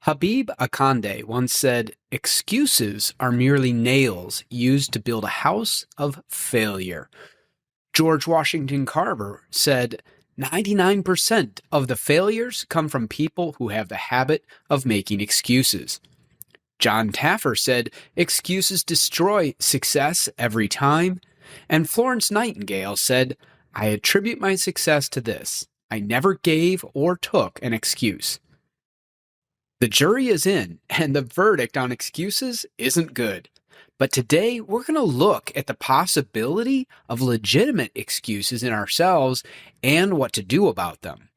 Habeeb Akande once said, "Excuses are merely nails used to build a house of failure." George Washington Carver said, 99% of the failures come from people who have the habit of making excuses." Jon Taffer said, "Excuses destroy success every time." And Florence Nightingale said, "I attribute my success to this. I never gave or took an excuse." The jury is in, and the verdict on excuses isn't good. But today, we're going to look at the possibility of legitimate excuses in ourselves and what to do about them.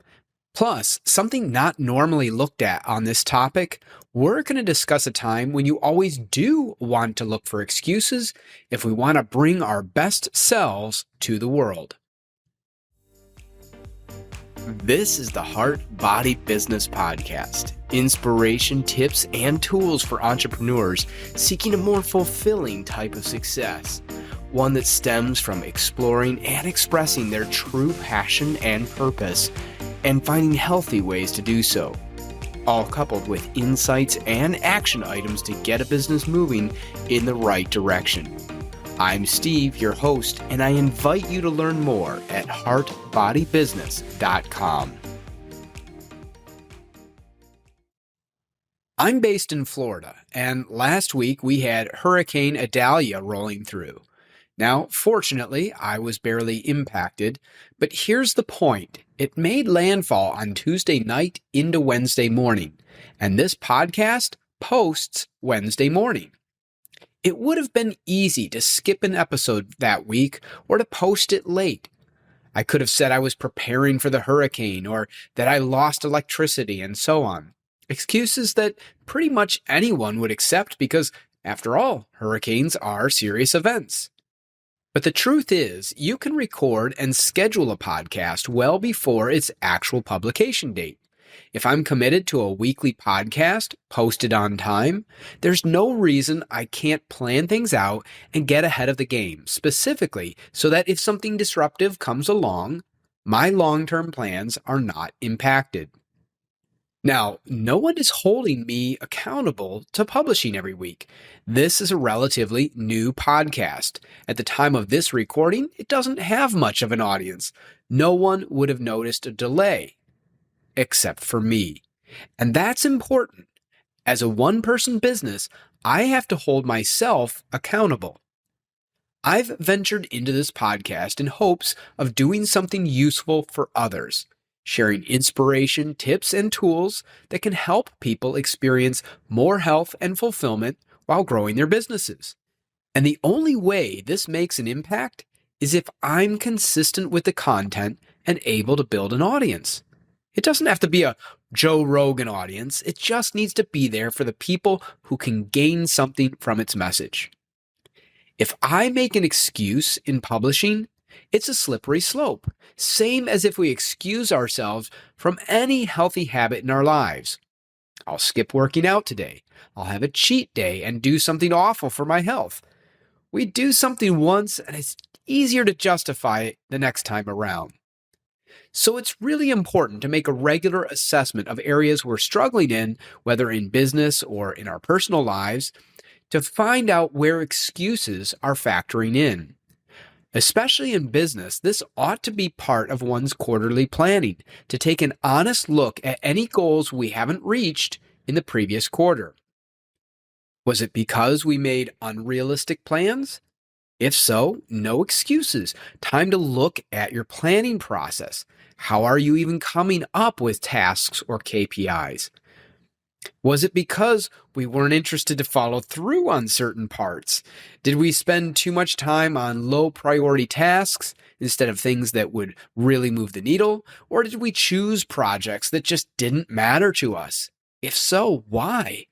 Plus, something not normally looked at on this topic, we're going to discuss a time when you always do want to look for excuses if we want to bring our best selves to the world. This is the Heart Body Business Podcast. Inspiration, tips, and tools for entrepreneurs seeking a more fulfilling type of success. One that stems from exploring and expressing their true passion and purpose and finding healthy ways to do so. All coupled with insights and action items to get a business moving in the right direction. I'm Steve, your host, and I invite you to learn more at heartbodybusiness.com. I'm based in Florida, and last week we had Hurricane Idalia rolling through. Now, fortunately, I was barely impacted, but here's the point. It made landfall on Tuesday night into Wednesday morning, and this podcast posts Wednesday morning. It would have been easy to skip an episode that week or to post it late. I could have said I was preparing for the hurricane or that I lost electricity and so on. Excuses that pretty much anyone would accept because, after all, hurricanes are serious events. But the truth is, you can record and schedule a podcast well before its actual publication date. If I'm committed to a weekly podcast posted on time, there's no reason I can't plan things out and get ahead of the game, specifically so that if something disruptive comes along, my long-term plans are not impacted. Now, no one is holding me accountable to publishing every week. This is a relatively new podcast. At the time of this recording, it doesn't have much of an audience. No one would have noticed a delay, except for me. And that's important. As a one-person business, I have to hold myself accountable. I've ventured into this podcast in hopes of doing something useful for others, sharing inspiration, tips, and tools that can help people experience more health and fulfillment while growing their businesses. And the only way this makes an impact is if I'm consistent with the content and able to build an audience. It doesn't have to be a Joe Rogan audience. It just needs to be there for the people who can gain something from its message. If I make an excuse in publishing, it's a slippery slope, same as if we excuse ourselves from any healthy habit in our lives. I'll skip working out today. I'll have a cheat day and do something awful for my health. We do something once and it's easier to justify it the next time around. So it's really important to make a regular assessment of areas we're struggling in, whether in business or in our personal lives, to find out where excuses are factoring in. Especially in business, this ought to be part of one's quarterly planning, to take an honest look at any goals we haven't reached in the previous quarter. Was it because we made unrealistic plans? If so, no excuses. Time to look at your planning process. How are you even coming up with tasks or KPIs? Was it because we weren't interested to follow through on certain parts? Did we spend too much time on low priority tasks instead of things that would really move the needle? Or did we choose projects that just didn't matter to us? If so, why?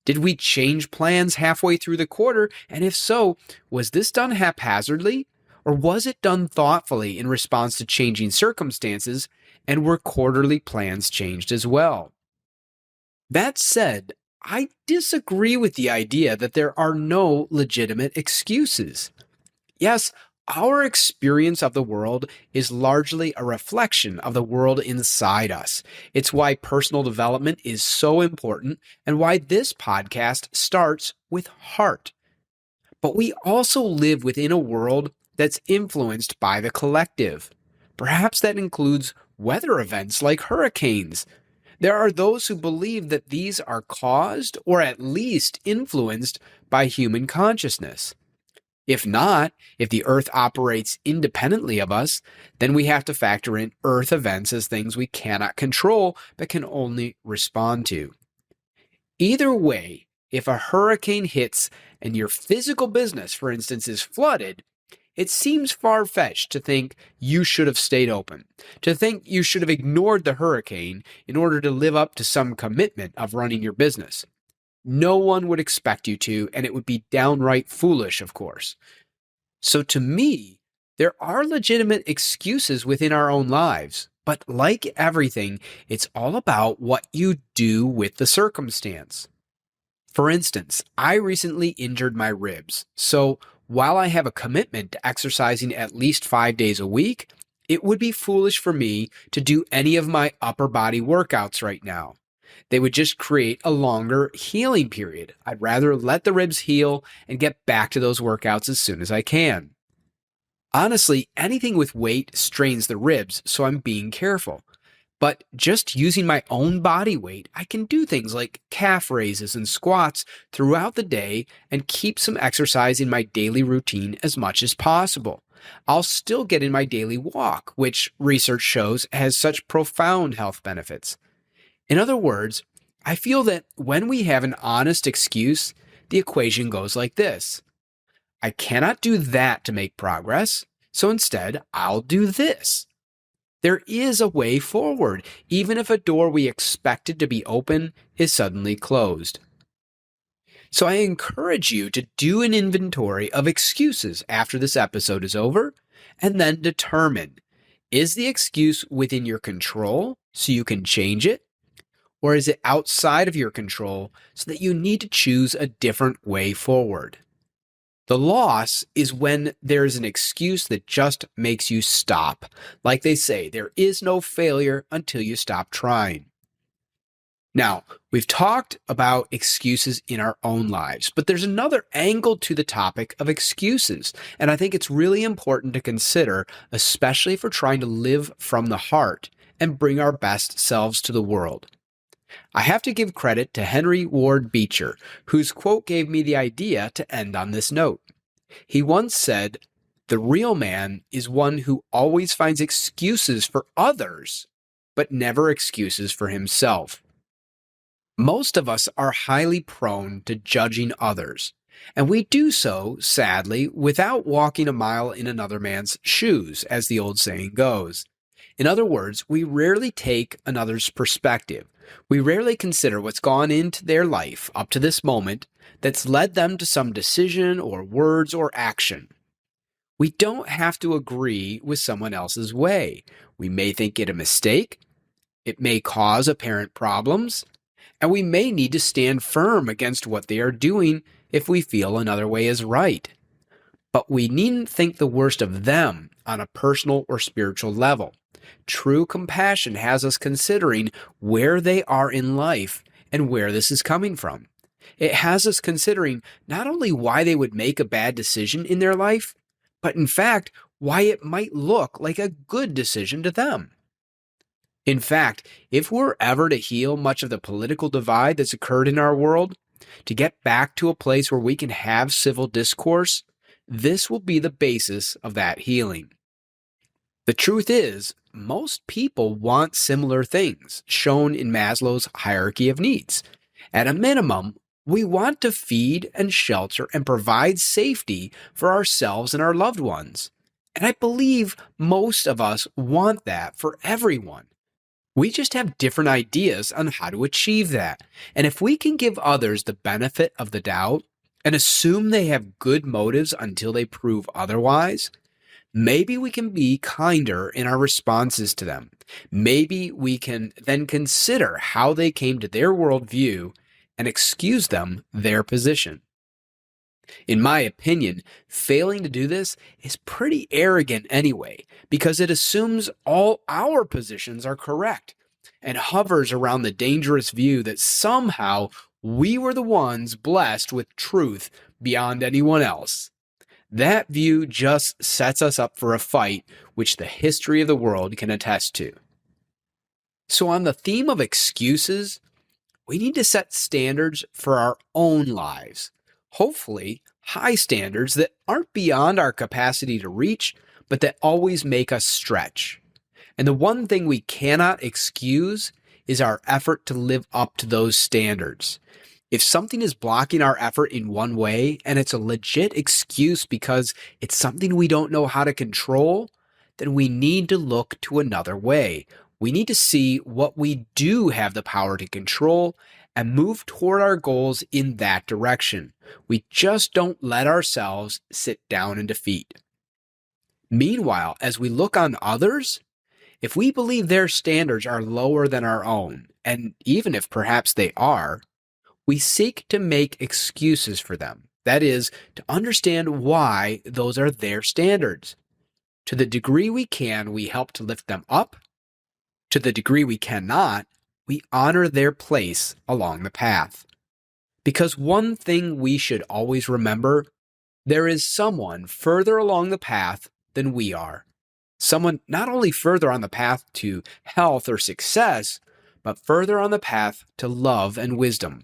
Did we change plans halfway through the quarter? And if so, was this done haphazardly? Or was it done thoughtfully in response to changing circumstances? And were quarterly plans changed as well? That said, I disagree with the idea that there are no legitimate excuses. Yes, Our experience of the world is largely a reflection of the world inside us. It's why personal development is so important and why this podcast starts with heart. But we also live within a world that's influenced by the collective. Perhaps that includes weather events like hurricanes. There are those who believe that these are caused or at least influenced by human consciousness. If not, if the Earth operates independently of us, then we have to factor in Earth events as things we cannot control but can only respond to. Either way, if a hurricane hits and your physical business, for instance, is flooded, it seems far-fetched to think you should have stayed open, to think you should have ignored the hurricane in order to live up to some commitment of running your business. No one would expect you to, and it would be downright foolish, of course. So to me, there are legitimate excuses within our own lives, but like everything, it's all about what you do with the circumstance. For instance, I recently injured my ribs, so while I have a commitment to exercising at least 5 days a week, it would be foolish for me to do any of my upper body workouts right now. They would just create a longer healing period. I'd rather let the ribs heal and get back to those workouts as soon as I can. Honestly, anything with weight strains the ribs, so I'm being careful. But just using my own body weight, I can do things like calf raises and squats throughout the day and keep some exercise in my daily routine as much as possible. I'll still get in my daily walk, which research shows has such profound health benefits. In other words, I feel that when we have an honest excuse, the equation goes like this. I cannot do that to make progress, so instead I'll do this. There is a way forward, even if a door we expected to be open is suddenly closed. So I encourage you to do an inventory of excuses after this episode is over, and then determine, is the excuse within your control so you can change it? Or is it outside of your control so that you need to choose a different way forward? The loss is when there's an excuse that just makes you stop. Like they say, there is no failure until you stop trying. Now, we've talked about excuses in our own lives, but there's another angle to the topic of excuses, and I think it's really important to consider, especially if we're trying to live from the heart and bring our best selves to the world. I have to give credit to Henry Ward Beecher, whose quote gave me the idea to end on this note. He once said, "The real man is one who always finds excuses for others, but never excuses for himself." Most of us are highly prone to judging others, and we do so, sadly, without walking a mile in another man's shoes, as the old saying goes. In other words, we rarely take another's perspective. We rarely consider what's gone into their life up to this moment that's led them to some decision or words or action. We don't have to agree with someone else's way. We may think it a mistake, it may cause apparent problems, and we may need to stand firm against what they are doing if we feel another way is right. But we needn't think the worst of them on a personal or spiritual level. True compassion has us considering where they are in life and where this is coming from. It has us considering not only why they would make a bad decision in their life, but in fact, why it might look like a good decision to them. In fact, if we're ever to heal much of the political divide that's occurred in our world, to get back to a place where we can have civil discourse, this will be the basis of that healing. The truth is, most people want similar things, shown in Maslow's hierarchy of needs. At a minimum, we want to feed and shelter and provide safety for ourselves and our loved ones. And I believe most of us want that for everyone. We just have different ideas on how to achieve that. And if we can give others the benefit of the doubt and assume they have good motives until they prove otherwise, maybe we can be kinder in our responses to them. Maybe we can then consider how they came to their worldview and excuse them their position. In my opinion, failing to do this is pretty arrogant anyway, because it assumes all our positions are correct and hovers around the dangerous view that somehow we were the ones blessed with truth beyond anyone else. That view just sets us up for a fight which the history of the world can attest to. So, on the theme of excuses, we need to set standards for our own lives. Hopefully, high standards that aren't beyond our capacity to reach, but that always make us stretch. And the one thing we cannot excuse is our effort to live up to those standards. If something is blocking our effort in one way, and it's a legit excuse because it's something we don't know how to control, then we need to look to another way. We need to see what we do have the power to control and move toward our goals in that direction. We just don't let ourselves sit down in defeat. Meanwhile, as we look on others, if we believe their standards are lower than our own, and even if perhaps they are, we seek to make excuses for them. That is, to understand why those are their standards. To the degree we can, we help to lift them up. To the degree we cannot, we honor their place along the path. Because one thing we should always remember, there is someone further along the path than we are. Someone not only further on the path to health or success, but further on the path to love and wisdom.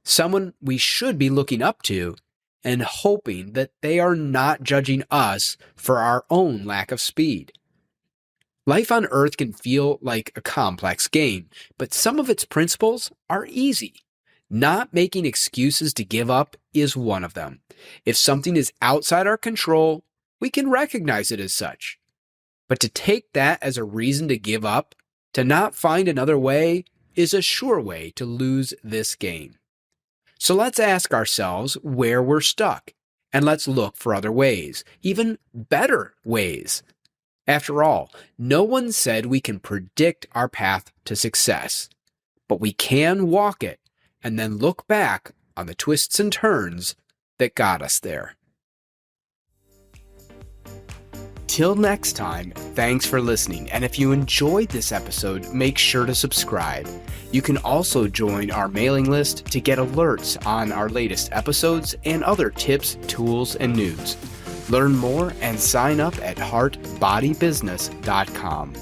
Someone we should be looking up to and hoping that they are not judging us for our own lack of speed. Life on Earth can feel like a complex game, but some of its principles are easy. Not making excuses to give up is one of them. If something is outside our control, we can recognize it as such. But to take that as a reason to give up, to not find another way, is a sure way to lose this game. So let's ask ourselves where we're stuck, and let's look for other ways, even better ways. After all, no one said we can predict our path to success, but we can walk it and then look back on the twists and turns that got us there. Till next time, thanks for listening, and if you enjoyed this episode, make sure to subscribe. You can also join our mailing list to get alerts on our latest episodes and other tips, tools, and news. Learn more and sign up at heartbodybusiness.com.